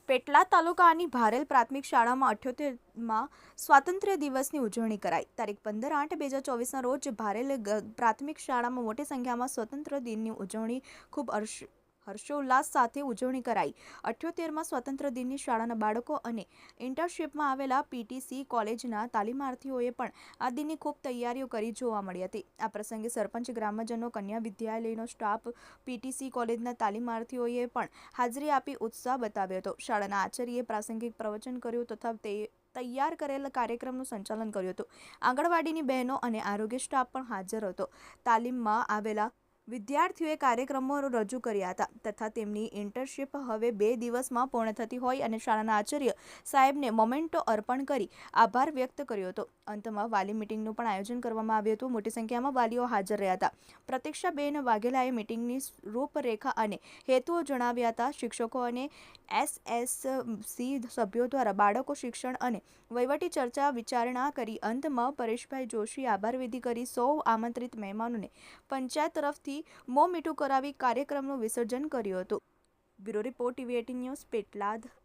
પેટલાદ તાલુકાની ભારેલ પ્રાથમિક શાળામાં 78માં સ્વાતંત્ર્ય દિવસની ઉજવણી કરાઈ. તારીખ 15/8/2024ના રોજ ભારેલ પ્રાથમિક શાળામાં મોટી સંખ્યામાં સ્વતંત્ર દિનની ઉજવણી ખૂબ હર્ષોલ્લાસ સાથે ઉજવણી કરાઈ. 78માં સ્વતંત્ર દિનની શાળાના બાળકો અને ઇન્ટર્નશીપમાં આવેલા પીટીસી કોલેજના તાલીમાર્થીઓએ પણ આ દિનની ખૂબ તૈયારીઓ કરી જોવા મળી હતી. આ પ્રસંગે સરપંચ, ગ્રામજનો, કન્યા વિદ્યાલયનો સ્ટાફ, પીટીસી કોલેજના તાલીમાર્થીઓએ પણ હાજરી આપી ઉત્સાહ બતાવ્યો હતો. શાળાના આચાર્યએ પ્રાસંગિક પ્રવચન કર્યું તથા તૈયાર કરેલ કાર્યક્રમનું સંચાલન કર્યું હતું. આંગણવાડીની બહેનો અને આરોગ્ય સ્ટાફ પણ હાજર હતો. તાલીમમાં આવેલા વિદ્યાર્થીઓએ કાર્યક્રમો રજૂ કર્યા હતા તથા તેમની ઇન્ટર્નશીપ હવે 2 દિવસમાં પૂર્ણ થતી હોય અને શાળાના આચાર્ય સાહેબને મોમેન્ટો અર્પણ કરી આભાર વ્યક્ત કર્યો હતો. અંતમાં વાલી મીટિંગનું પણ આયોજન કરવામાં આવ્યું હતું. મોટી સંખ્યામાં વાલીઓ હાજર રહ્યા હતા. પ્રતીક્ષાબેન વાઘેલાએ મીટિંગની રૂપરેખા અને હેતુઓ જણાવ્યા હતા. શિક્ષકો અને એસએસસી સભ્યો દ્વારા બાળકો શિક્ષણ અને વહીવટી ચર્ચા વિચારણા કરી. અંતમાં પરેશભાઈ જોશીએ આભારવિધિ કરી સૌ આમંત્રિત મહેમાનોને પંચાયત તરફથી મોં મીઠું કરાવી કાર્યક્રમનું વિસર્જન કર્યું હતું. Bureau report, TV18 news, Petlad.